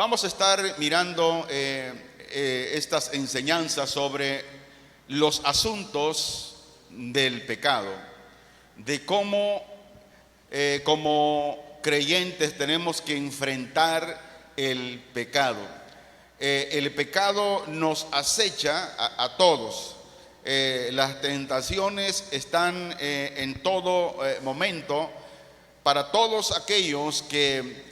Vamos a estar mirando estas enseñanzas sobre los asuntos del pecado, de cómo como creyentes tenemos que enfrentar el pecado. El pecado nos acecha a todos. Las tentaciones están en todo momento para todos aquellos que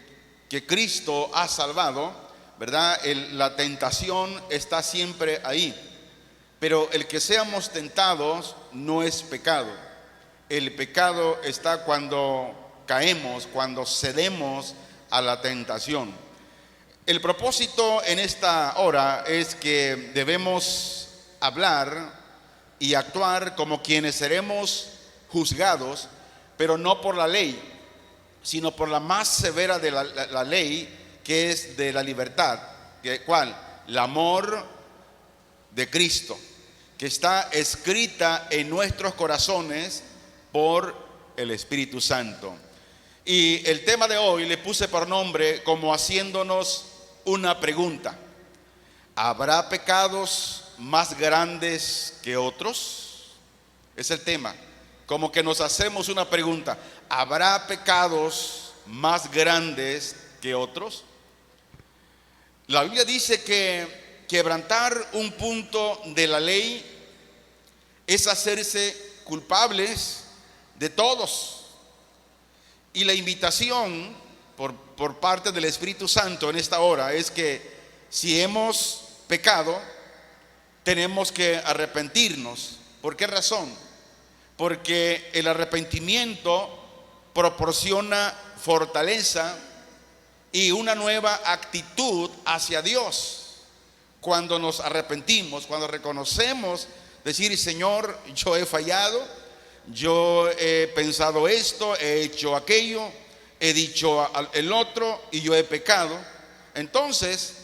Cristo ha salvado, ¿verdad? La tentación está siempre ahí, pero el que seamos tentados no es pecado. El pecado está cuando caemos, cuando cedemos a la tentación. El propósito en esta hora es que debemos hablar y actuar como quienes seremos juzgados, pero no por la ley, sino por la más severa de la ley, que es de la libertad. ¿Cuál? El amor de Cristo, que está escrita en nuestros corazones por el Espíritu Santo. Y el tema de hoy le puse por nombre como haciéndonos una pregunta: ¿habrá pecados más grandes que otros? Es el tema. Como que nos hacemos una pregunta: ¿habrá pecados más grandes que otros? La Biblia dice que quebrantar un punto de la ley es hacerse culpables de todos. Y la invitación por parte del Espíritu Santo en esta hora es que si hemos pecado, tenemos que arrepentirnos. ¿Por qué razón? Porque el arrepentimiento proporciona fortaleza y una nueva actitud hacia Dios. Cuando nos arrepentimos, cuando reconocemos, decir: Señor, yo he fallado, yo he pensado esto, he hecho aquello, he dicho el otro y yo he pecado. Entonces,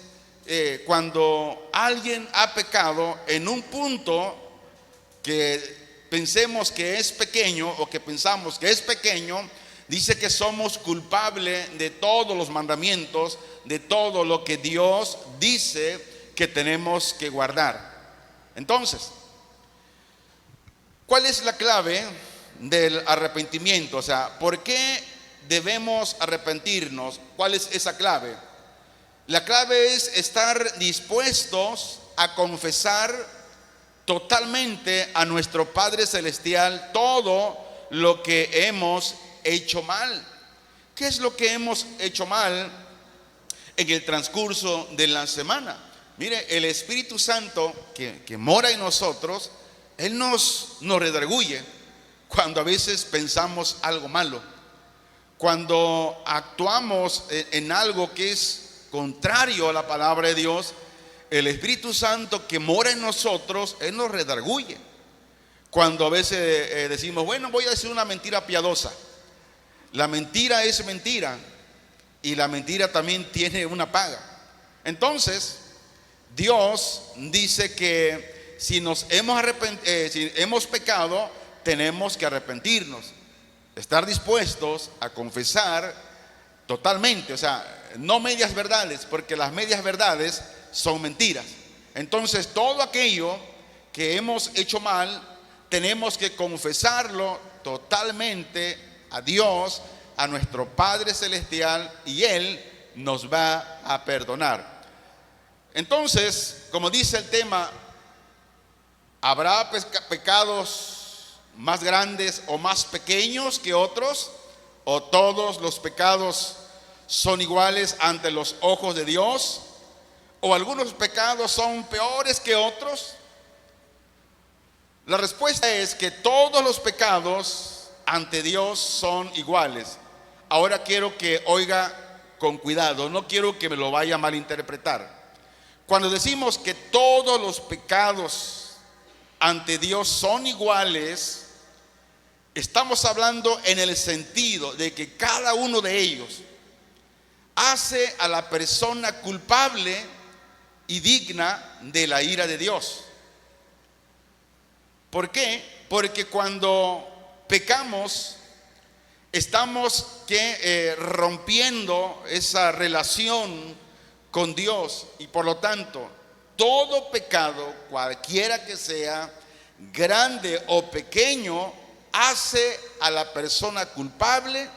cuando alguien ha pecado en un punto que pensemos que es pequeño o que pensamos que es pequeño, dice que somos culpables de todos los mandamientos, de todo lo que Dios dice que tenemos que guardar. Entonces, ¿cuál es la clave del arrepentimiento? O sea, ¿por qué debemos arrepentirnos? ¿Cuál es esa clave? La clave es estar dispuestos a confesar totalmente a nuestro Padre Celestial todo lo que hemos hecho mal. ¿Qué es lo que hemos hecho mal en el transcurso de la semana? Mire, el Espíritu Santo que mora en nosotros, Él nos redarguye cuando a veces pensamos algo malo, cuando actuamos en algo que es contrario a la palabra de Dios. El Espíritu Santo que mora en nosotros, Él nos redarguye. Cuando a veces decimos: bueno, voy a decir una mentira piadosa. La mentira es mentira y la mentira también tiene una paga. Entonces, Dios dice que si hemos pecado, tenemos que arrepentirnos, estar dispuestos a confesar totalmente, o sea, no medias verdades, porque las medias verdades son mentiras. Entonces, todo aquello que hemos hecho mal, tenemos que confesarlo totalmente a Dios, a nuestro Padre Celestial, y Él nos va a perdonar. Entonces, como dice el tema, ¿habrá pecados más grandes o más pequeños que otros? ¿O todos los pecados son iguales ante los ojos de Dios? ¿O algunos pecados son peores que otros? La respuesta es que todos los pecados ante Dios son iguales. Ahora quiero que oiga con cuidado, no quiero que me lo vaya a malinterpretar. Cuando decimos que todos los pecados ante Dios son iguales, estamos hablando en el sentido de que cada uno de ellos hace a la persona culpable y digna de la ira de Dios. ¿Por qué? Porque cuando pecamos, estamos rompiendo esa relación con Dios, y por lo tanto todo pecado, cualquiera que sea, grande o pequeño, hace a la persona culpable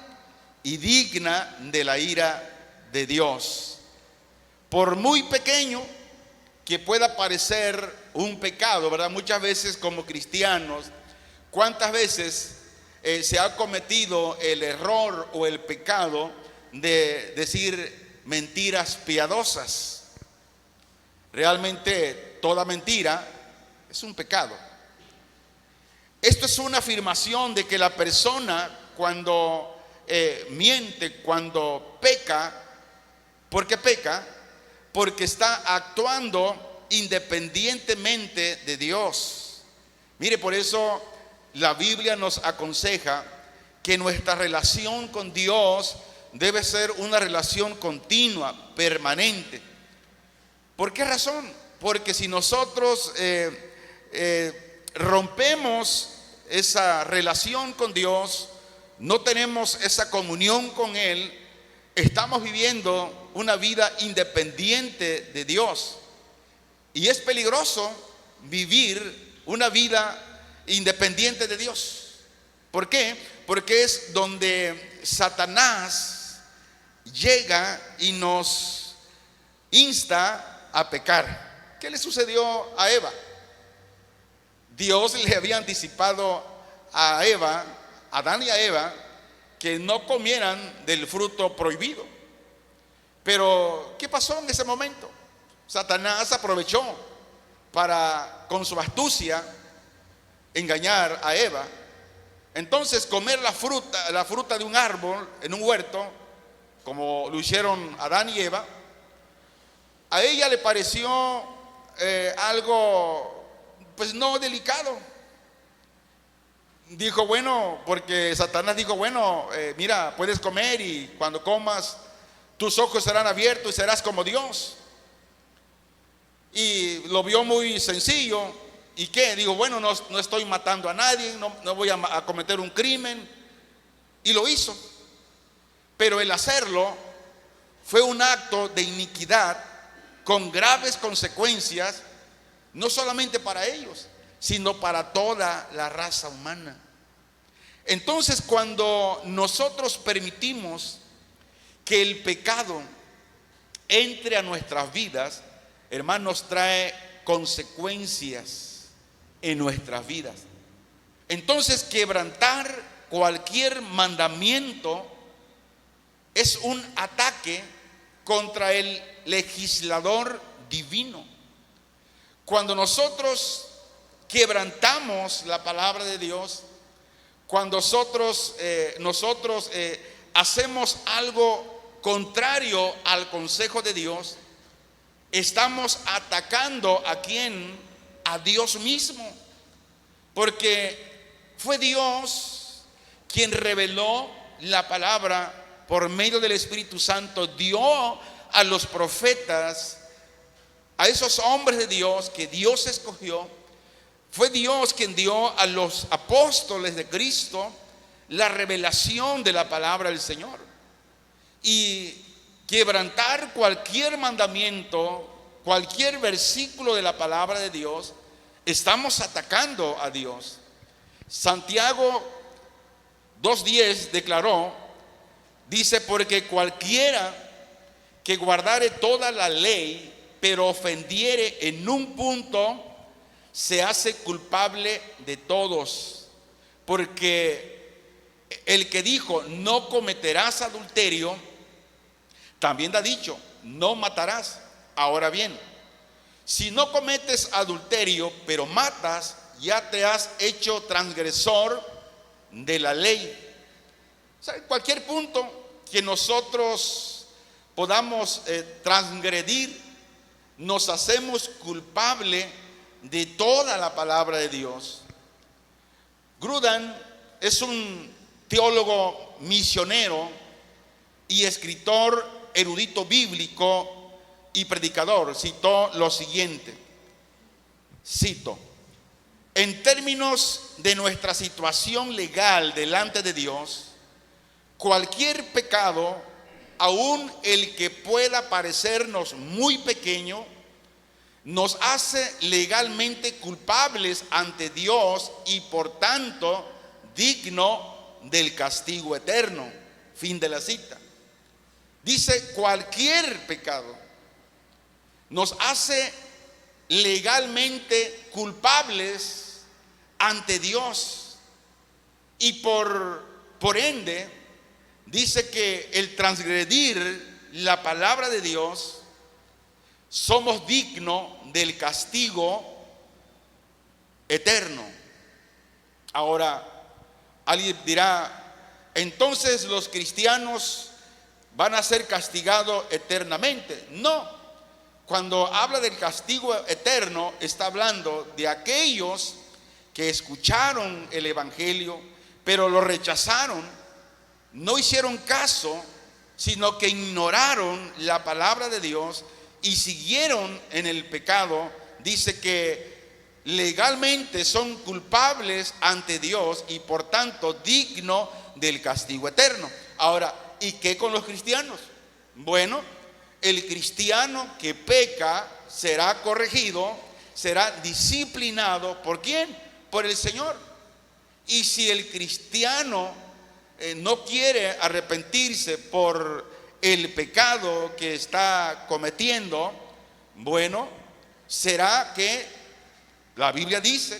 y digna de la ira de Dios. Por muy pequeño que pueda parecer un pecado, ¿verdad? Muchas veces como cristianos, ¿cuántas veces se ha cometido el error o el pecado de decir mentiras piadosas? Realmente toda mentira es un pecado. Esto es una afirmación de que la persona cuando miente, cuando peca, ¿por qué peca? Porque está actuando independientemente de Dios. Mire, por eso la Biblia nos aconseja que nuestra relación con Dios debe ser una relación continua, permanente. ¿Por qué razón? Porque si nosotros rompemos esa relación con Dios, no tenemos esa comunión con Él, estamos viviendo una vida independiente de Dios. Y es peligroso vivir una vida independiente de Dios. ¿Por qué? Porque es donde Satanás llega y nos insta a pecar. ¿Qué le sucedió a Eva? Dios le había anticipado a Eva, a Adán y a Eva, que no comieran del fruto prohibido. Pero ¿qué pasó en ese momento? Satanás aprovechó para, con su astucia, engañar a Eva. Entonces, comer la fruta de un árbol en un huerto, como lo hicieron Adán y Eva, a ella le pareció algo, pues no delicado. Dijo, bueno, porque Satanás dijo, bueno, mira, puedes comer y cuando comas tus ojos serán abiertos y serás como Dios. Y lo vio muy sencillo. ¿Y qué? Digo, bueno, no estoy matando a nadie, no voy a cometer un crimen. Y lo hizo. Pero el hacerlo fue un acto de iniquidad con graves consecuencias, no solamente para ellos, sino para toda la raza humana. Entonces, cuando nosotros permitimos que el pecado entre a nuestras vidas, hermanos, trae consecuencias en nuestras vidas. Entonces, quebrantar cualquier mandamiento es un ataque contra el legislador divino. Cuando nosotros quebrantamos la palabra de Dios, cuando nosotros hacemos algo contrario al consejo de Dios, estamos atacando ¿a quién? A Dios mismo. Porque fue Dios quien reveló la palabra por medio del Espíritu Santo, dio a los profetas, a esos hombres de Dios que Dios escogió. Fue Dios quien dio a los apóstoles de Cristo la revelación de la palabra del Señor. Y quebrantar cualquier mandamiento, cualquier versículo de la palabra de Dios, estamos atacando a Dios. Santiago 2:10 declaró, dice, porque cualquiera que guardare toda la ley, pero ofendiere en un punto, se hace culpable de todos. Porque el que dijo, no cometerás adulterio, también ha dicho, no matarás. Ahora bien, si no cometes adulterio, pero matas, ya te has hecho transgresor de la ley. O sea, en cualquier punto que nosotros podamos transgredir, nos hacemos culpable de toda la palabra de Dios. Grudem es un teólogo misionero y escritor erudito bíblico y predicador. Citó lo siguiente, cito: en términos de nuestra situación legal delante de Dios, cualquier pecado aún el que pueda parecernos muy pequeño, nos hace legalmente culpables ante Dios y por tanto digno del castigo eterno. Fin de la cita. Dice, cualquier pecado nos hace legalmente culpables ante Dios y por ende dice que el transgredir la palabra de Dios somos dignos del castigo eterno. Ahora, alguien dirá, entonces los cristianos van a ser castigados eternamente. No, cuando habla del castigo eterno, está hablando de aquellos que escucharon el evangelio, pero lo rechazaron, no hicieron caso, sino que ignoraron la palabra de Dios y siguieron en el pecado. Dice que legalmente son culpables ante Dios y por tanto dignos del castigo eterno. Ahora, ¿y qué con los cristianos? Bueno, el cristiano que peca será corregido, será disciplinado. ¿Por quién? Por el Señor. Y si el cristiano no quiere arrepentirse por el pecado que está cometiendo, bueno, será que la Biblia dice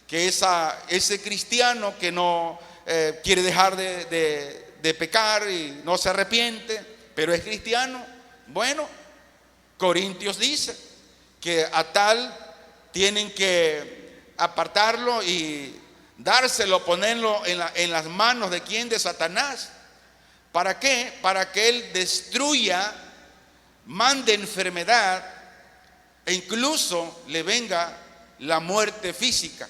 que ese cristiano que no quiere dejar de pecar y no se arrepiente, pero es cristiano, bueno, Corintios dice que a tal tienen que apartarlo y dárselo, ponerlo en las manos de quién, de Satanás. ¿Para qué? Para que él destruya, mande enfermedad e incluso le venga la muerte física,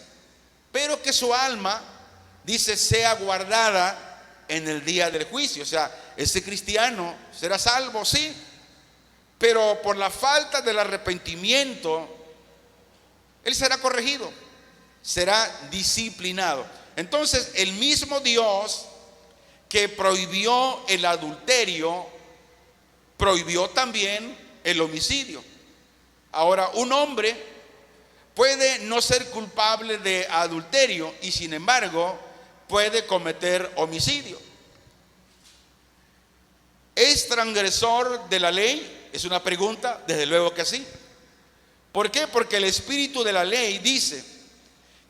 pero que su alma, dice, sea guardada en el día del juicio. O sea, ese cristiano será salvo, sí, pero por la falta del arrepentimiento, él será corregido, será disciplinado. Entonces, el mismo Dios que prohibió el adulterio, prohibió también el homicidio. Ahora, un hombre puede no ser culpable de adulterio y sin embargo puede cometer homicidio. ¿Es transgresor de la ley? Es una pregunta, desde luego que sí. ¿Por qué? Porque el espíritu de la ley dice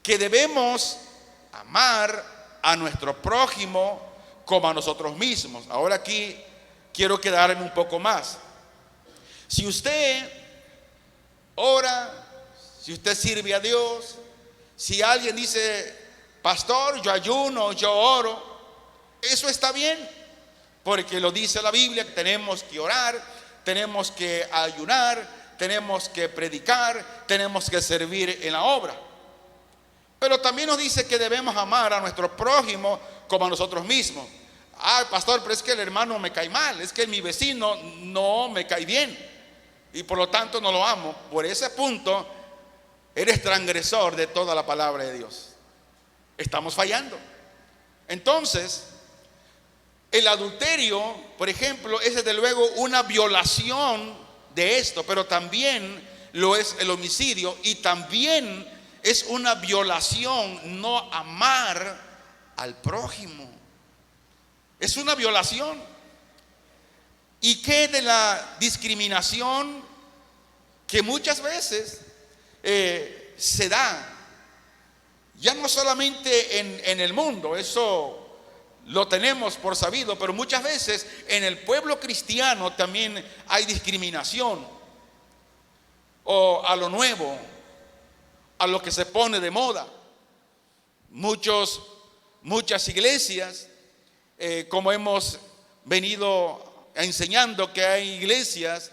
que debemos amar a nuestro prójimo como a nosotros mismos. Ahora aquí quiero quedarme un poco más. Si usted ora, si usted sirve a Dios, si alguien dice, pastor, yo ayuno, yo oro, eso está bien, porque lo dice la Biblia, que tenemos que orar, tenemos que ayunar, tenemos que predicar, tenemos que servir en la obra. Pero también nos dice que debemos amar a nuestro prójimo como a nosotros mismos. Ah, pastor, pero es que el hermano me cae mal, es que mi vecino no me cae bien y por lo tanto no lo amo. Por ese punto eres transgresor de toda la palabra de Dios. Estamos fallando. Entonces, el adulterio, por ejemplo, es desde luego una violación de esto, pero también lo es el homicidio y también es una violación no amar al prójimo. Es una violación. ¿Y qué de la discriminación que muchas veces se da? Ya no solamente en el mundo, eso lo tenemos por sabido, pero muchas veces en el pueblo cristiano también hay discriminación, o a lo nuevo, a lo que se pone de moda. Muchas iglesias, como hemos venido enseñando, que hay iglesias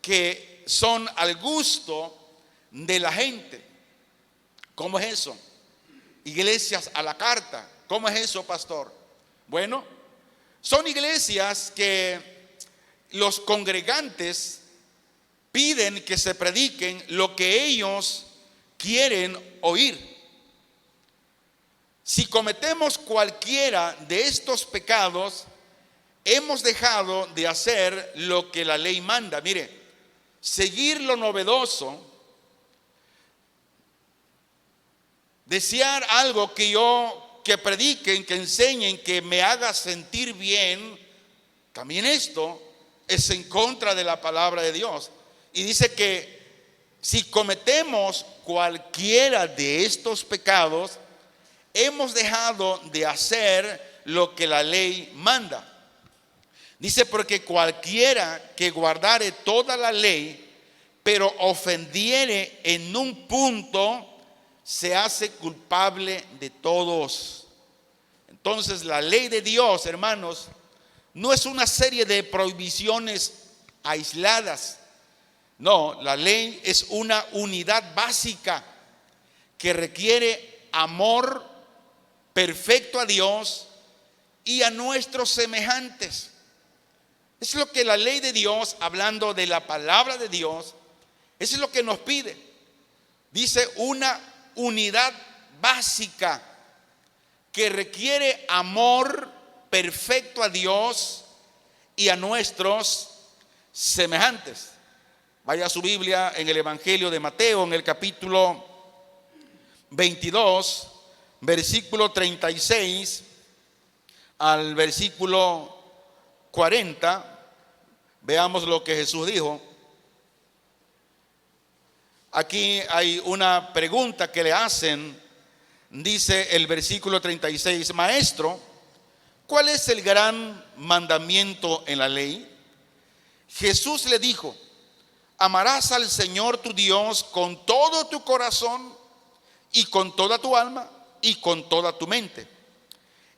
que son al gusto de la gente. ¿Cómo es eso? Iglesias a la carta. ¿Cómo es eso, pastor? Bueno, son iglesias que los congregantes piden que se prediquen lo que ellos quieren oír. Si cometemos cualquiera de estos pecados, hemos dejado de hacer lo que la ley manda. Mire, seguir lo novedoso, desear algo que prediquen, que enseñen, que me haga sentir bien, también esto es en contra de la palabra de Dios. Y dice que si cometemos cualquiera de estos pecados, hemos dejado de hacer lo que la ley manda. Dice, porque cualquiera que guardare toda la ley, pero ofendiere en un punto, se hace culpable de todos. Entonces, la ley de Dios, hermanos, no es una serie de prohibiciones aisladas. No, la ley es una unidad básica que requiere amor perfecto a Dios y a nuestros semejantes. Es lo que la ley de Dios, hablando de la palabra de Dios, eso es lo que nos pide. Dice una unidad básica que requiere amor perfecto a Dios y a nuestros semejantes. Vaya a su Biblia en el Evangelio de Mateo, en el capítulo 22, versículo 36 al versículo 40. Veamos lo que Jesús dijo. Aquí hay una pregunta que le hacen. Dice el versículo 36: Maestro, ¿cuál es el gran mandamiento en la ley? Jesús le dijo: amarás al Señor tu Dios con todo tu corazón y con toda tu alma y con toda tu mente.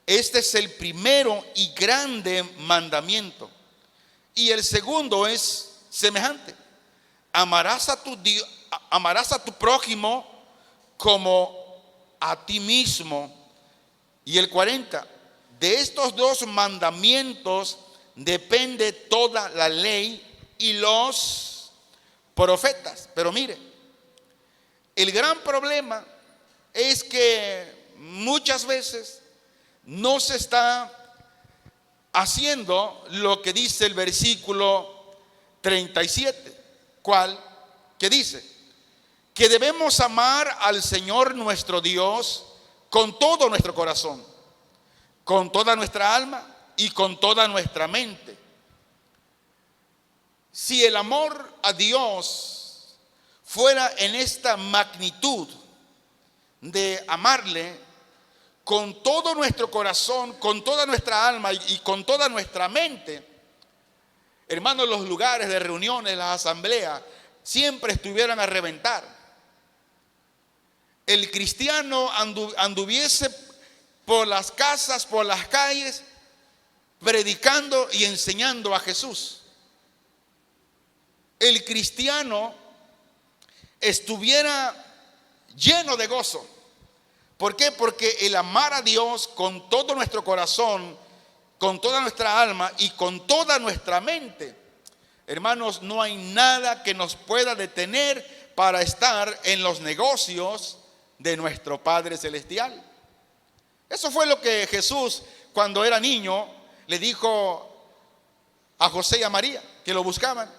Este es el primero y grande mandamiento. Y el segundo es semejante: amarás a tu prójimo como a ti mismo. Y el 40: de estos dos mandamientos depende toda la ley y los profetas. Pero mire, el gran problema es que muchas veces no se está haciendo lo que dice el versículo 37. ¿Cuál? Que dice que debemos amar al Señor nuestro Dios con todo nuestro corazón, con toda nuestra alma y con toda nuestra mente. Si el amor a Dios fuera en esta magnitud de amarle con todo nuestro corazón, con toda nuestra alma y con toda nuestra mente, hermanos, los lugares de reuniones, las asambleas, siempre estuvieran a reventar. El cristiano anduviese por las casas, por las calles, predicando y enseñando a Jesús. El cristiano estuviera lleno de gozo. ¿Por qué? Porque el amar a Dios con todo nuestro corazón, con toda nuestra alma y con toda nuestra mente, hermanos, no hay nada que nos pueda detener para estar en los negocios de nuestro Padre Celestial. Eso fue lo que Jesús, cuando era niño, le dijo a José y a María, que lo buscaban.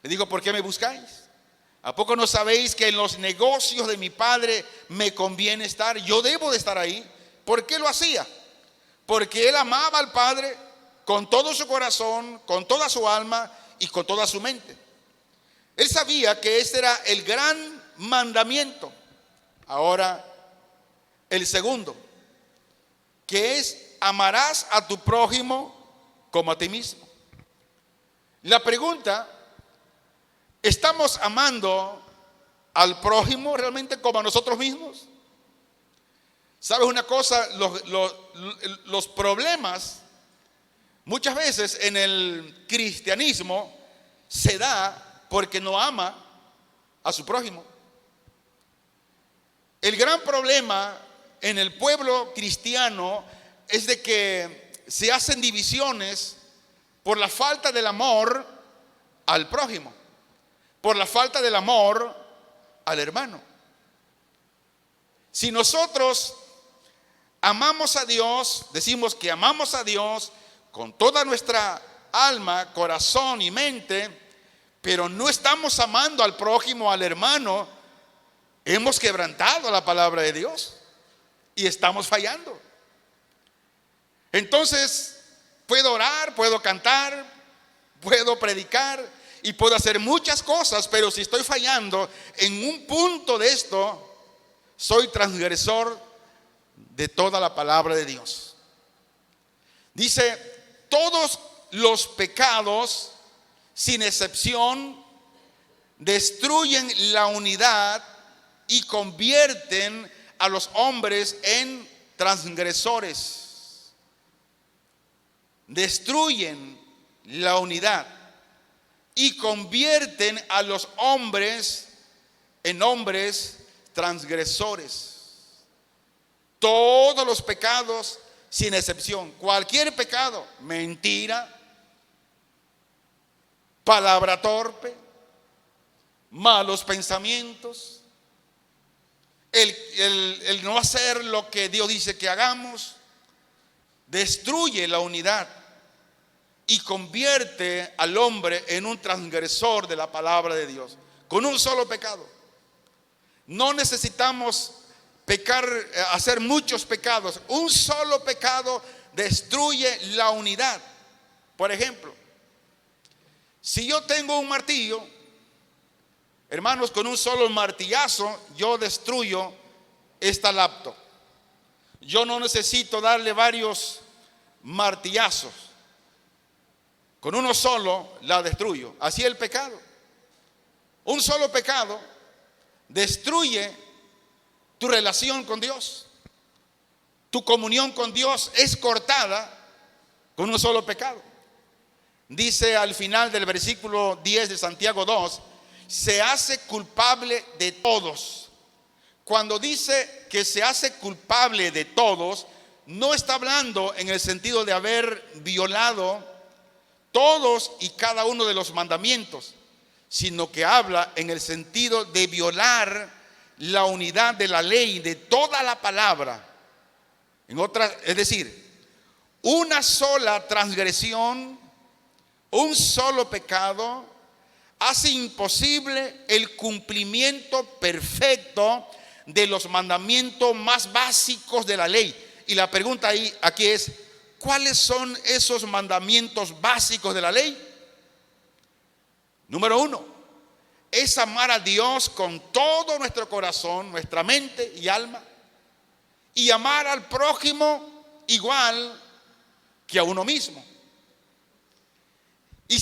Le dijo: ¿por qué me buscáis? ¿A poco no sabéis que en los negocios de mi Padre me conviene estar? Yo debo de estar ahí. ¿Por qué lo hacía? Porque él amaba al Padre con todo su corazón, con toda su alma y con toda su mente. Él sabía que este era el gran mandamiento. Ahora, el segundo, que es: amarás a tu prójimo como a ti mismo. La pregunta: ¿estamos amando al prójimo realmente como a nosotros mismos? ¿Sabes una cosa? Los problemas muchas veces en el cristianismo se da porque no ama a su prójimo. El gran problema en el pueblo cristiano es de que se hacen divisiones por la falta del amor al prójimo, por la falta del amor al hermano. Si nosotros amamos a Dios, decimos que amamos a Dios con toda nuestra alma, corazón y mente, pero no estamos amando al prójimo, al hermano, hemos quebrantado la palabra de Dios y estamos fallando. Entonces, puedo orar, puedo cantar, puedo predicar y puedo hacer muchas cosas, pero si estoy fallando en un punto de esto, soy transgresor de toda la palabra de Dios. Dice, todos los pecados, sin excepción, destruyen la unidad y convierten a los hombres en transgresores. Destruyen la unidad y convierten a los hombres en hombres transgresores. Todos los pecados, sin excepción, cualquier pecado, mentira, palabra torpe, malos pensamientos, el no hacer lo que Dios dice que hagamos, destruye la unidad y convierte al hombre en un transgresor de la palabra de Dios, con un solo pecado. No necesitamos pecar, hacer muchos pecados. Un solo pecado destruye la unidad. Por ejemplo, si yo tengo un martillo, hermanos, con un solo martillazo yo destruyo esta laptop. Yo no necesito darle varios martillazos. Con uno solo la destruyo. Así es el pecado. Un solo pecado destruye tu relación con Dios. Tu comunión con Dios es cortada con un solo pecado. Dice al final del versículo 10 de Santiago 2, se hace culpable de todos. Cuando dice que se hace culpable de todos, no está hablando en el sentido de haber violado todos y cada uno de los mandamientos, sino que habla en el sentido de violar la unidad de la ley, de toda la palabra. En otras, es decir, una sola transgresión, un solo pecado hace imposible el cumplimiento perfecto de los mandamientos más básicos de la ley. Y la pregunta aquí es, ¿cuáles son esos mandamientos básicos de la ley? Número 1, es amar a Dios con todo nuestro corazón, nuestra mente y alma, y amar al prójimo igual que a uno mismo. Y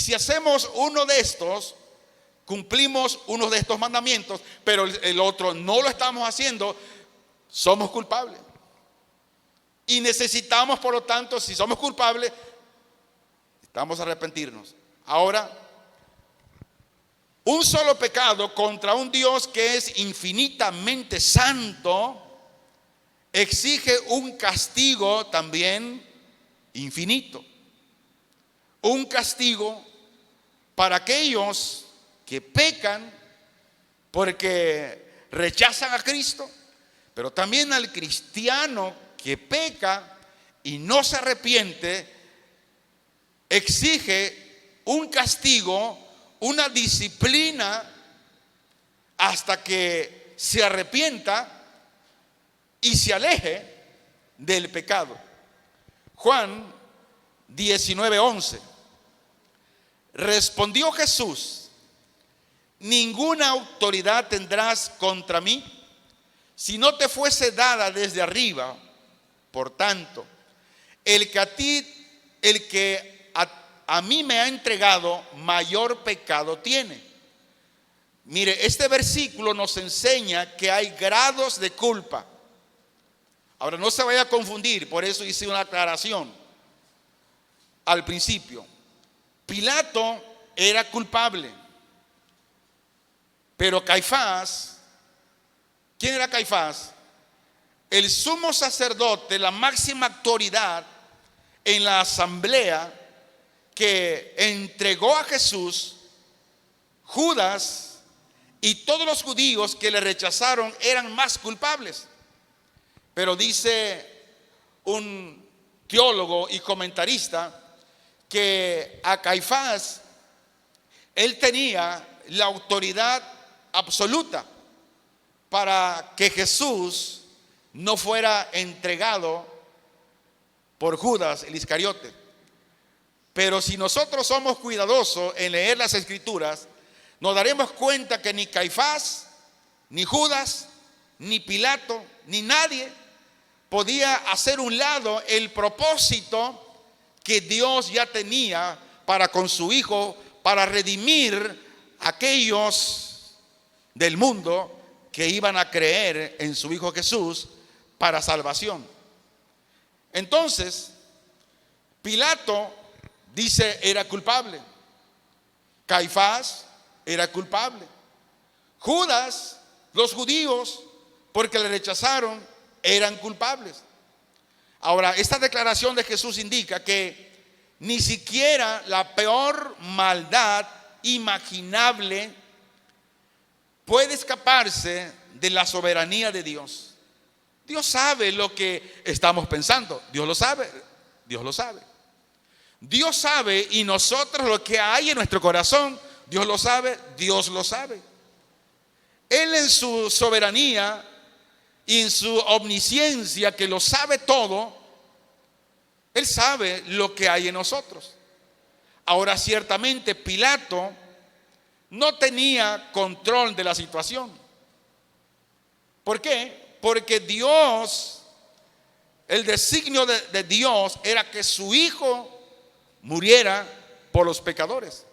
si hacemos uno de estos, cumplimos uno de estos mandamientos, pero el otro no lo estamos haciendo, somos culpables. Y necesitamos, por lo tanto, si somos culpables, estamos a arrepentirnos. Ahora, un solo pecado contra un Dios que es infinitamente santo exige un castigo también infinito. Un castigo para aquellos que pecan porque rechazan a Cristo, pero también al cristiano que peca y no se arrepiente, exige un castigo, una disciplina hasta que se arrepienta y se aleje del pecado. Juan 19:11. Respondió Jesús: ninguna autoridad tendrás contra mí si no te fuese dada desde arriba. Por tanto, el que a mí me ha entregado, mayor pecado tiene. Mire, este versículo nos enseña que hay grados de culpa. Ahora, no se vaya a confundir, por eso hice una aclaración al principio. Pilato era culpable, pero Caifás, ¿quién era Caifás? El sumo sacerdote, la máxima autoridad en la asamblea que entregó a Jesús. Judas y todos los judíos que le rechazaron eran más culpables. Pero dice un teólogo y comentarista, que a Caifás, él tenía la autoridad absoluta para que Jesús no fuera entregado por Judas el Iscariote. Pero si nosotros somos cuidadosos en leer las Escrituras, nos daremos cuenta que ni Caifás, ni Judas, ni Pilato, ni nadie podía hacer un lado el propósito que Dios ya tenía para con su Hijo, para redimir a aquellos del mundo que iban a creer en su Hijo Jesús para salvación. Entonces, Pilato dice era culpable, Caifás era culpable, Judas, los judíos, porque le rechazaron, eran culpables. Ahora, esta declaración de Jesús indica que ni siquiera la peor maldad imaginable puede escaparse de la soberanía de Dios. Dios sabe lo que estamos pensando, Dios lo sabe, Dios lo sabe. Dios sabe, y nosotros lo que hay en nuestro corazón, Dios lo sabe, Dios lo sabe. Él en su soberanía y en su omnisciencia, que lo sabe todo, Él sabe lo que hay en nosotros. Ahora, ciertamente Pilato no tenía control de la situación. ¿Por qué? Porque Dios, el designio de Dios era que su Hijo muriera por los pecadores.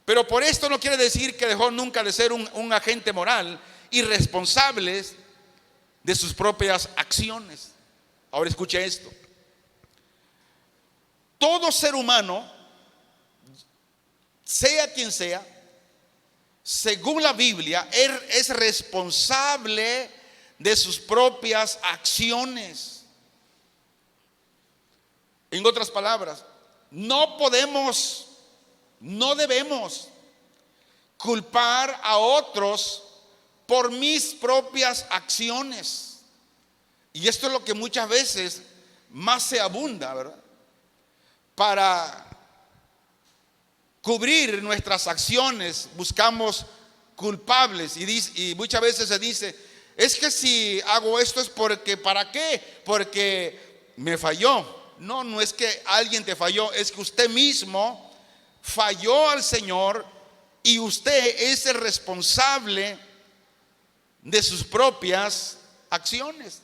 Pero por esto no quiere decir que dejó nunca de ser un agente moral y responsable de sus propias acciones. Ahora escuche esto. Todo ser humano, sea quien sea, según la Biblia, es responsable de sus propias acciones. En otras palabras, no debemos culpar a otros por mis propias acciones. Y esto es lo que muchas veces más se abunda, ¿verdad? Para cubrir nuestras acciones buscamos culpables y muchas veces se dice, es que si hago esto es porque, ¿para qué? Porque me falló. No, no es que alguien te falló, es que usted mismo falló al Señor y usted es el responsable de sus propias acciones.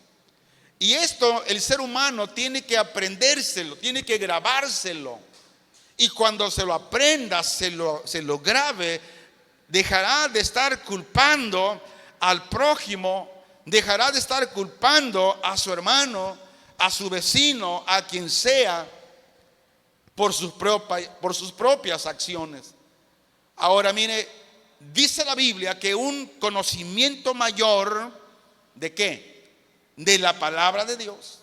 Y esto el ser humano tiene que aprendérselo, tiene que grabárselo. Y cuando se lo aprenda, se lo grabe, dejará de estar culpando al prójimo, dejará de estar culpando a su hermano, a su vecino, a quien sea, por sus propias acciones. Ahora mire, dice la Biblia que un conocimiento mayor ¿de qué? De la palabra de Dios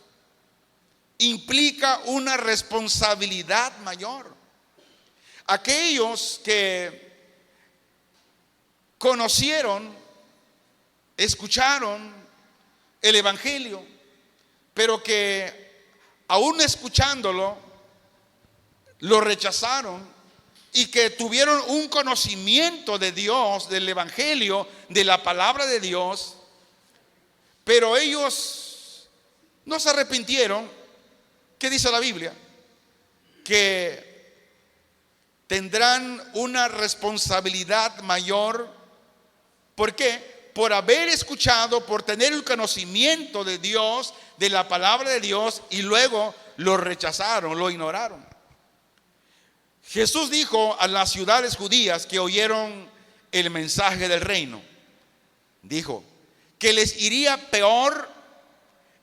implica una responsabilidad mayor. Aquellos que conocieron, escucharon el Evangelio, pero que aún escuchándolo lo rechazaron, y que tuvieron un conocimiento de Dios, del Evangelio, de la palabra de Dios, pero ellos no se arrepintieron. ¿Qué dice la Biblia? Que tendrán una responsabilidad mayor. ¿Por qué? Por haber escuchado, por tener el conocimiento de Dios, de la palabra de Dios, y luego lo rechazaron, lo ignoraron. Jesús dijo a las ciudades judías que oyeron el mensaje del reino, dijo que les iría peor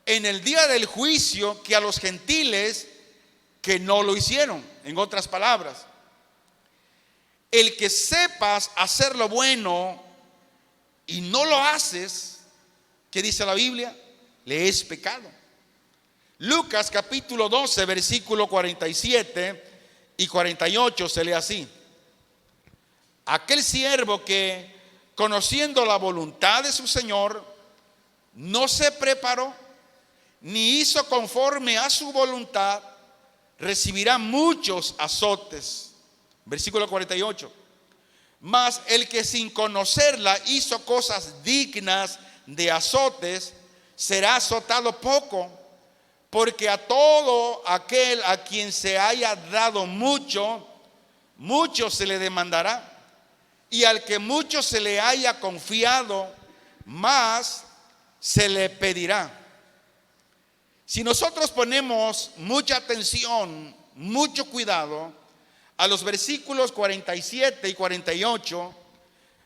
en el día del juicio que a los gentiles que no lo hicieron. En otras palabras, el que sepas hacer lo bueno y no lo haces, ¿qué dice la Biblia? Le es pecado. Lucas capítulo 12, versículo 47 y 48 se lee así: aquel siervo que, conociendo la voluntad de su Señor, no se preparó ni hizo conforme a su voluntad, recibirá muchos azotes. Versículo 48. Mas el que sin conocerla hizo cosas dignas de azotes, será azotado poco, porque a todo aquel a quien se haya dado mucho, mucho se le demandará, y al que mucho se le haya confiado, más se le pedirá. Si nosotros ponemos mucha atención, mucho cuidado a los versículos 47 y 48,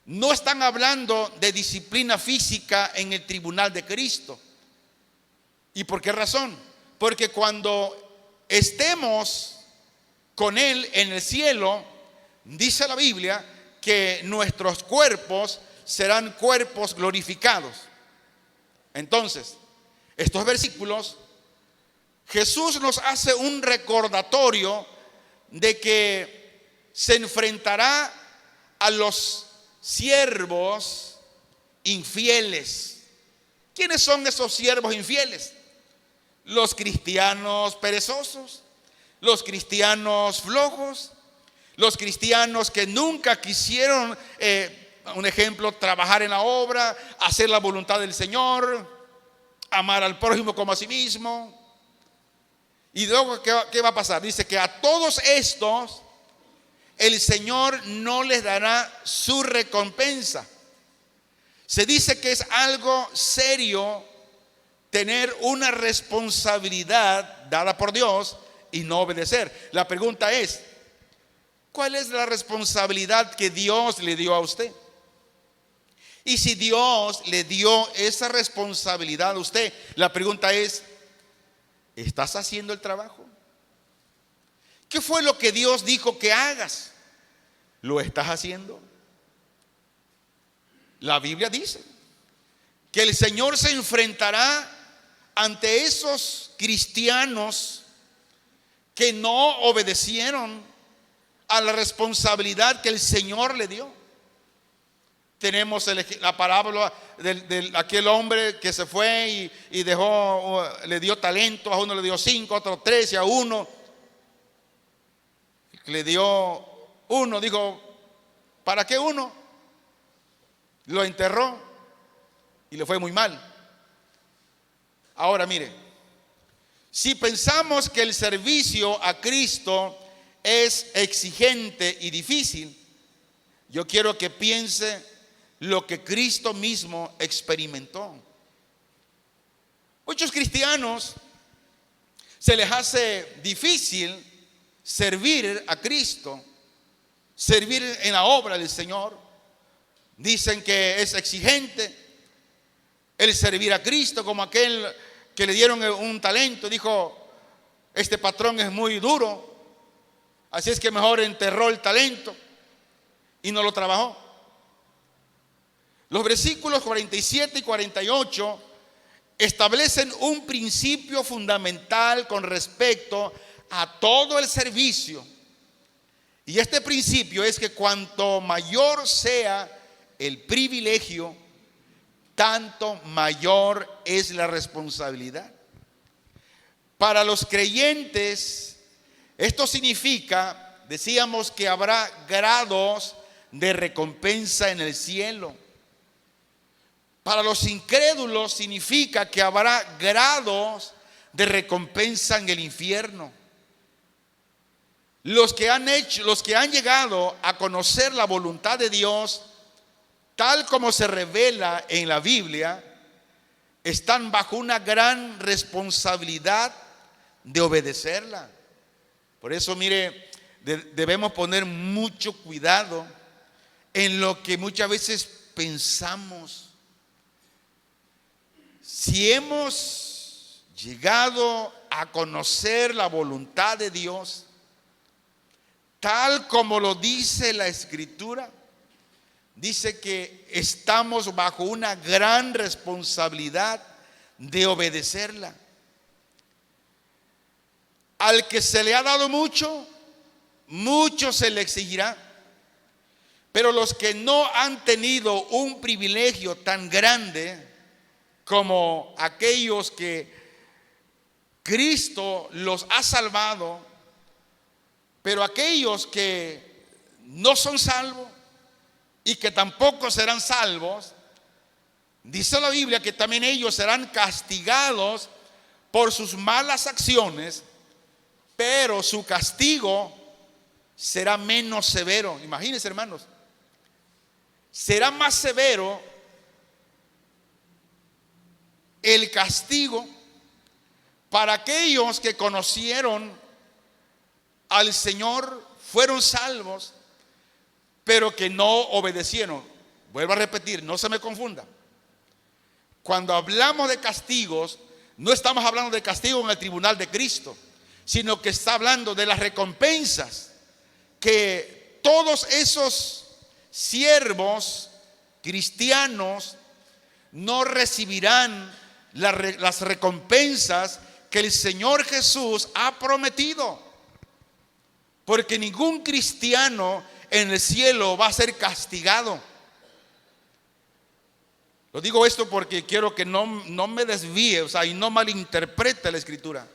no están hablando de disciplina física en el tribunal de Cristo. ¿Y por qué razón? Porque cuando estemos con Él en el cielo, dice la Biblia que nuestros cuerpos serán cuerpos glorificados. Entonces, estos versículos, Jesús nos hace un recordatorio de que se enfrentará a los siervos infieles. ¿Quiénes son esos siervos infieles? Los cristianos perezosos, los cristianos flojos, los cristianos que nunca quisieron, un ejemplo, trabajar en la obra, hacer la voluntad del Señor, amar al prójimo como a sí mismo. Y luego, ¿qué va a pasar? Dice que a todos estos el Señor no les dará su recompensa. Se dice que es algo serio tener una responsabilidad dada por Dios y no obedecer. La pregunta es, ¿cuál es la responsabilidad que Dios le dio a usted? Y si Dios le dio esa responsabilidad a usted, la pregunta es, ¿estás haciendo el trabajo? ¿Qué fue lo que Dios dijo que hagas? ¿Lo estás haciendo? La Biblia dice que el Señor se enfrentará ante esos cristianos que no obedecieron a la responsabilidad que el Señor le dio. Tenemos la parábola de aquel hombre que se fue y dejó, le dio talento, a uno le dio 5, a otro 3 y a uno le dio 1, dijo, ¿para qué 1? Lo enterró y le fue muy mal. Ahora mire, si pensamos que el servicio a Cristo es exigente y difícil, yo quiero que piense lo que Cristo mismo experimentó. Muchos cristianos se les hace difícil servir a Cristo, servir en la obra del Señor. Dicen que es exigente el servir a Cristo, como aquel que le dieron un talento, dijo, este patrón es muy duro, así es que mejor enterró el talento y no lo trabajó. Los versículos 47 y 48 establecen un principio fundamental con respecto a todo el servicio. Y este principio es que cuanto mayor sea el privilegio, tanto mayor es la responsabilidad. Para los creyentes, esto significa, decíamos, que habrá grados de recompensa en el cielo. Para los incrédulos significa que habrá grados de recompensa en el infierno. Los que han llegado a conocer la voluntad de Dios, tal como se revela en la Biblia, están bajo una gran responsabilidad de obedecerla. Por eso, mire, debemos poner mucho cuidado en lo que muchas veces pensamos. Si hemos llegado a conocer la voluntad de Dios, tal como lo dice la Escritura, dice que estamos bajo una gran responsabilidad de obedecerla. Al que se le ha dado mucho, mucho se le exigirá. Pero los que no han tenido un privilegio tan grande como aquellos que Cristo los ha salvado, pero aquellos que no son salvos y que tampoco serán salvos, dice la Biblia que también ellos serán castigados por sus malas acciones, pero su castigo será menos severo. Imagínense, hermanos, será más severo el castigo para aquellos que conocieron al Señor, fueron salvos, pero que no obedecieron. Vuelvo a repetir, no se me confunda. Cuando hablamos de castigos, no estamos hablando de castigo en el tribunal de Cristo, sino que está hablando de las recompensas que todos esos siervos cristianos no recibirán, las recompensas que el Señor Jesús ha prometido. Porque ningún cristiano en el cielo va a ser castigado. Lo digo esto porque quiero que no me desvíe, y no malinterprete la Escritura.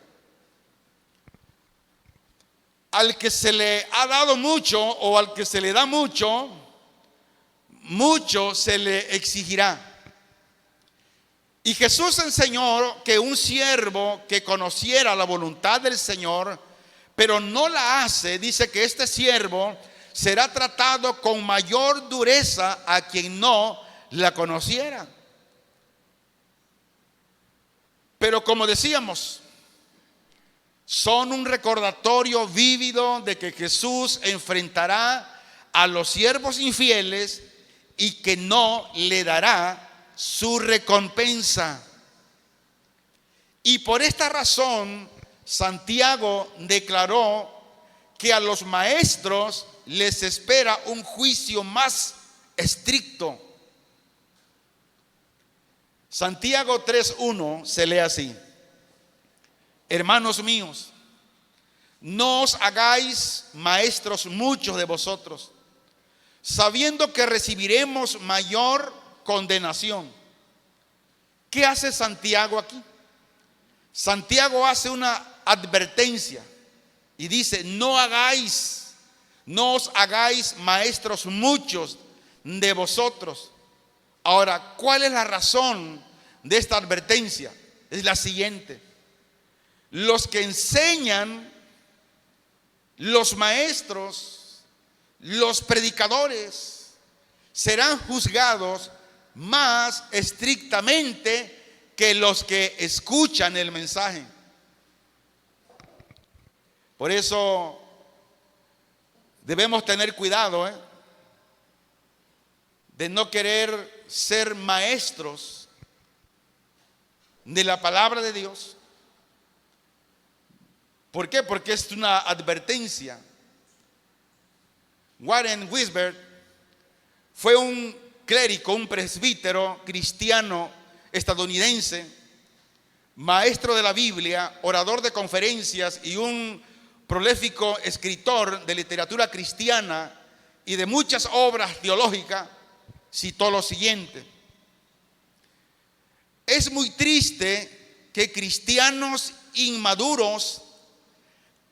Al que se le ha dado mucho o al que se le da mucho, mucho se le exigirá. Y Jesús enseñó que un siervo que conociera la voluntad del Señor, pero no la hace, dice que este siervo será tratado con mayor dureza a quien no la conociera. Pero como decíamos, son un recordatorio vívido de que Jesús enfrentará a los siervos infieles y que no le dará su recompensa. Y por esta razón, Santiago declaró que a los maestros les espera un juicio más estricto. Santiago 3:1 se lee así: hermanos míos, no os hagáis maestros muchos de vosotros, sabiendo que recibiremos mayor condenación. ¿Qué hace Santiago aquí? Santiago hace una advertencia y dice: no os hagáis maestros muchos de vosotros. Ahora, ¿cuál es la razón de esta advertencia? Es la siguiente: los que enseñan, los maestros, los predicadores, serán juzgados más estrictamente que los que escuchan el mensaje. Por eso debemos tener cuidado, de no querer ser maestros de la palabra de Dios. ¿Por qué? Porque es una advertencia. Warren Wiersbe fue un clérigo, un presbítero cristiano estadounidense, maestro de la Biblia, orador de conferencias y un prolífico escritor de literatura cristiana y de muchas obras teológicas. Citó lo siguiente: es muy triste que cristianos inmaduros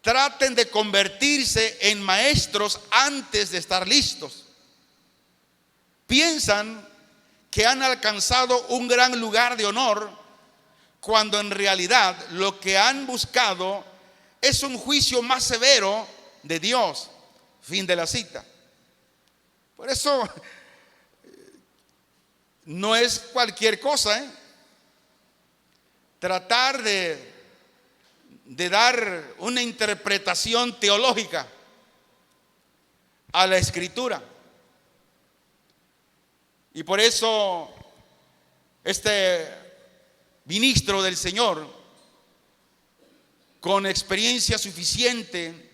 traten de convertirse en maestros antes de estar listos. Piensan que han alcanzado un gran lugar de honor, cuando en realidad lo que han buscado es un juicio más severo de Dios. Fin de la cita. Por eso no es cualquier cosa, tratar de dar una interpretación teológica a la Escritura. Y por eso este ministro del Señor, con experiencia suficiente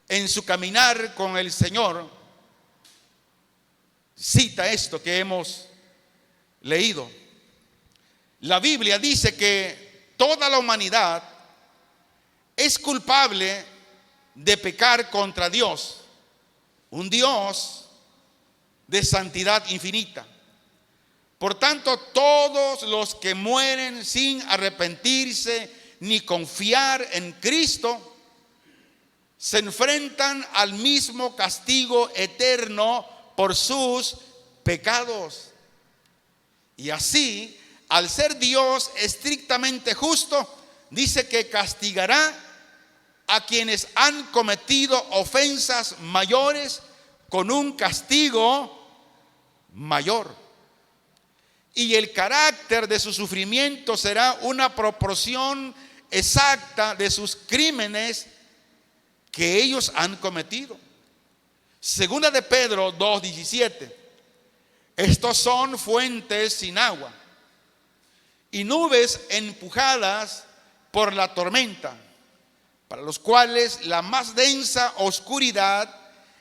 en su caminar con el Señor, cita esto que hemos leído. La Biblia dice que toda la humanidad es culpable de pecar contra Dios, un Dios de santidad infinita. Por tanto, todos los que mueren sin arrepentirse ni confiar en Cristo, se enfrentan al mismo castigo eterno por sus pecados. Y así, al ser Dios estrictamente justo, dice que castigará a quienes han cometido ofensas mayores con un castigo mayor. Y el carácter de su sufrimiento será una proporción exacta de sus crímenes que ellos han cometido. Segunda de Pedro 2:17. Estos son fuentes sin agua y nubes empujadas por la tormenta, para los cuales la más densa oscuridad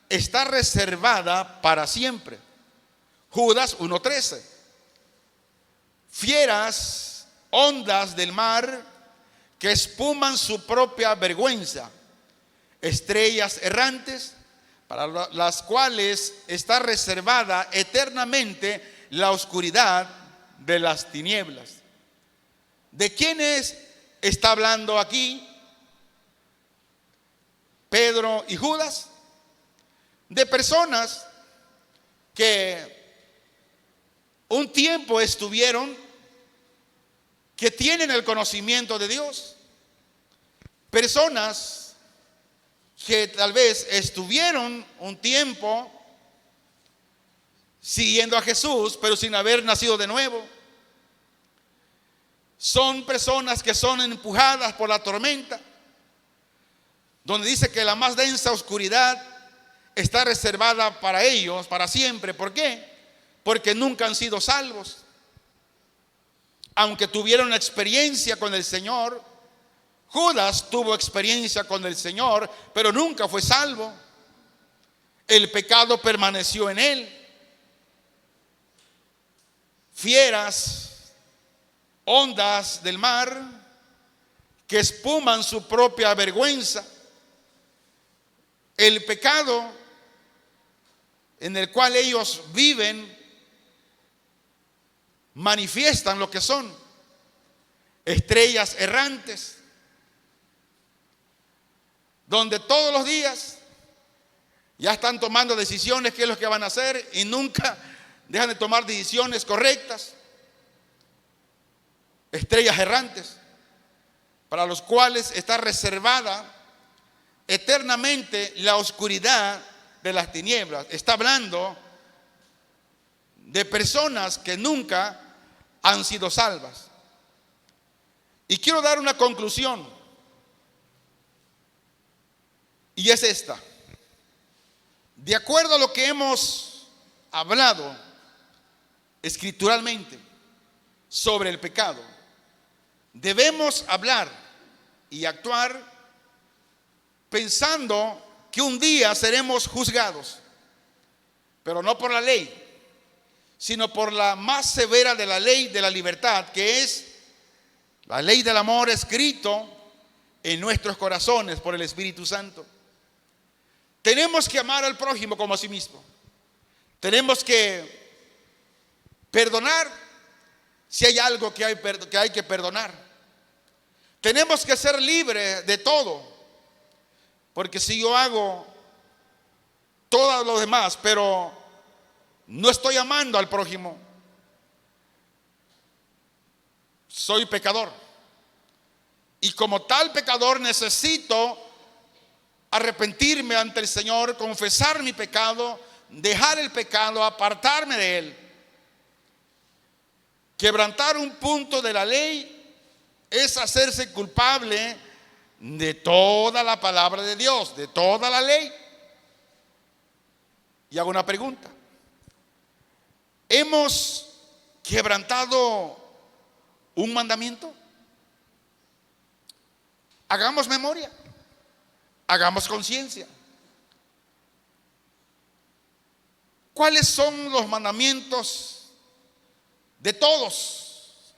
está reservada para siempre. Judas 1:13. Fieras ondas del mar que espuman su propia vergüenza, estrellas errantes para las cuales está reservada eternamente la oscuridad de las tinieblas. ¿De quiénes está hablando aquí Pedro y Judas? De personas que un tiempo estuvieron, que tienen el conocimiento de Dios. Personas que tal vez estuvieron un tiempo siguiendo a Jesús, pero sin haber nacido de nuevo. Son personas que son empujadas por la tormenta, donde dice que la más densa oscuridad está reservada para ellos, para siempre. ¿Por qué? Porque nunca han sido salvos. Aunque tuvieron experiencia con el Señor, Judas tuvo experiencia con el Señor, pero nunca fue salvo. El pecado permaneció en él. Fieras ondas del mar que espuman su propia vergüenza. El pecado en el cual ellos viven manifiestan lo que son estrellas errantes, donde todos los días ya están tomando decisiones, qué es lo que van a hacer, y nunca dejan de tomar decisiones correctas. Estrellas errantes para los cuales está reservada eternamente la oscuridad de las tinieblas. Está hablando de personas que nunca han sido salvas. Y quiero dar una conclusión, y es esta. De acuerdo a lo que hemos hablado escrituralmente sobre el pecado, debemos hablar y actuar pensando que un día seremos juzgados, pero no por la ley, sino por la más severa de la ley de la libertad, que es la ley del amor escrito en nuestros corazones por el Espíritu Santo. Tenemos que amar al prójimo como a sí mismo. Tenemos que perdonar si hay algo que hay que perdonar. Tenemos que ser libres de todo, porque si yo hago todo lo demás, pero no estoy amando al prójimo, soy pecador. Y como tal pecador necesito arrepentirme ante el Señor, confesar mi pecado, dejar el pecado, apartarme de él. Quebrantar un punto de la ley es hacerse culpable de toda la palabra de Dios, de toda la ley. Y hago una pregunta: ¿hemos quebrantado un mandamiento? Hagamos memoria, hagamos conciencia. ¿Cuáles son los mandamientos de todos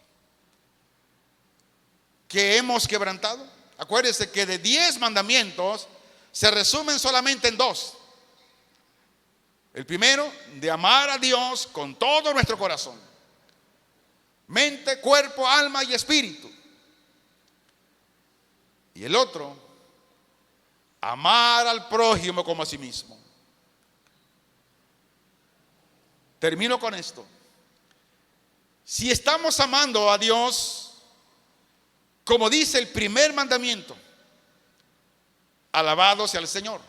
que hemos quebrantado? Acuérdense que de 10 mandamientos se resumen solamente en 2. El primero, de amar a Dios con todo nuestro corazón, mente, cuerpo, alma y espíritu. Y el otro, amar al prójimo como a sí mismo. Termino con esto. Si estamos amando a Dios, como dice el primer mandamiento, alabado sea el Señor.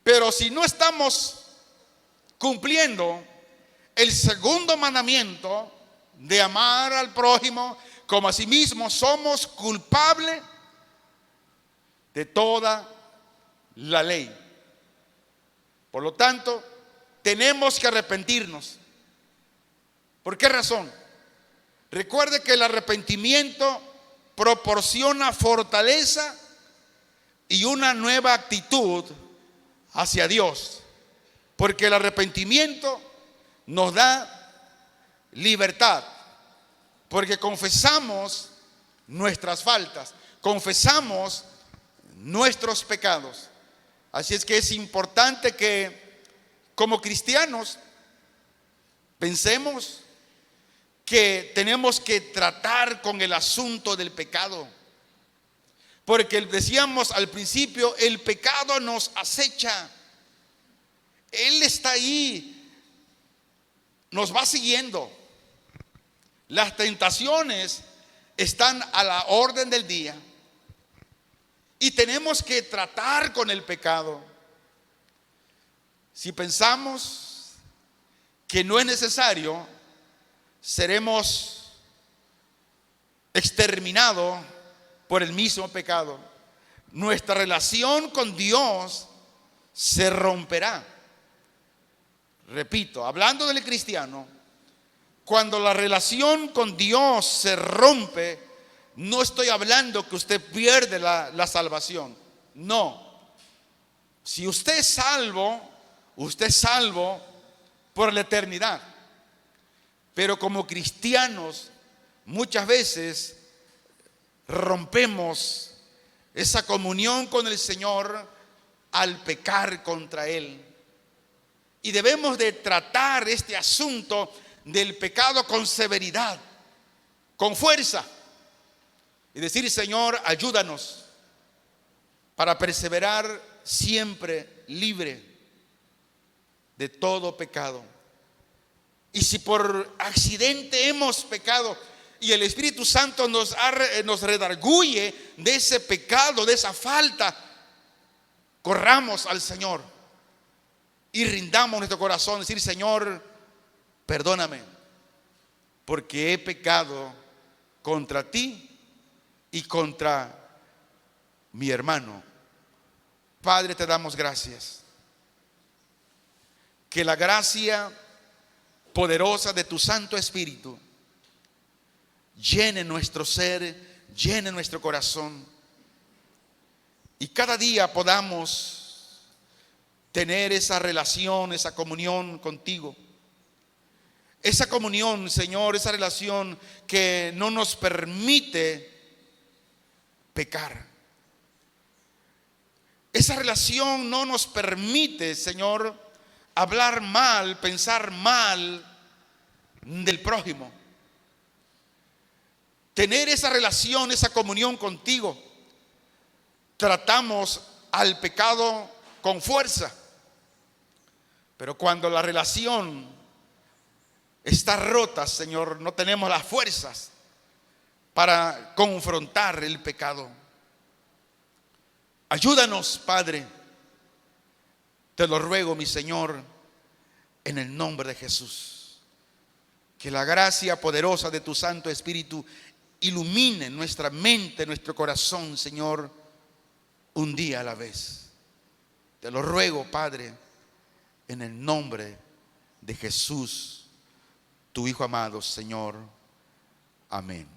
Pero si no estamos cumpliendo el segundo mandamiento de amar al prójimo como a sí mismo, somos culpables de toda la ley. Por lo tanto, tenemos que arrepentirnos. ¿Por qué razón? Recuerde que el arrepentimiento proporciona fortaleza y una nueva actitud hacia Dios, porque el arrepentimiento nos da libertad, porque confesamos nuestras faltas, confesamos nuestros pecados. Así es que es importante que como cristianos pensemos que tenemos que tratar con el asunto del pecado, porque decíamos al principio, el pecado nos acecha. Él está ahí, nos va siguiendo. Las tentaciones están a la orden del día y tenemos que tratar con el pecado. Si pensamos que no es necesario, seremos exterminados por el mismo pecado. Nuestra relación con Dios se romperá. Repito, hablando del cristiano, cuando la relación con Dios se rompe, no estoy hablando que usted pierde la salvación. No. Si usted es salvo por la eternidad. Pero como cristianos, muchas veces rompemos esa comunión con el Señor al pecar contra Él. Y debemos de tratar este asunto del pecado con severidad, con fuerza, y decir: Señor, ayúdanos para perseverar siempre libre de todo pecado. Y si por accidente hemos pecado y el Espíritu Santo nos redarguye de ese pecado, de esa falta, corramos al Señor y rindamos nuestro corazón, decir: Señor, perdóname, porque he pecado contra ti y contra mi hermano. Padre, te damos gracias. Que la gracia poderosa de tu Santo Espíritu llene nuestro ser, llene nuestro corazón, y cada día podamos tener esa relación, esa comunión contigo. Esa comunión, Señor, esa relación que no nos permite pecar. Esa relación no nos permite, Señor, hablar mal, pensar mal del prójimo. Tener esa relación, esa comunión contigo. Tratamos al pecado con fuerza, pero cuando la relación está rota, Señor, no tenemos las fuerzas para confrontar el pecado. Ayúdanos, Padre, te lo ruego, mi Señor, en el nombre de Jesús. Que la gracia poderosa de tu Santo Espíritu ilumine nuestra mente, nuestro corazón, Señor, un día a la vez. Te lo ruego, Padre, en el nombre de Jesús, tu Hijo amado, Señor. Amén.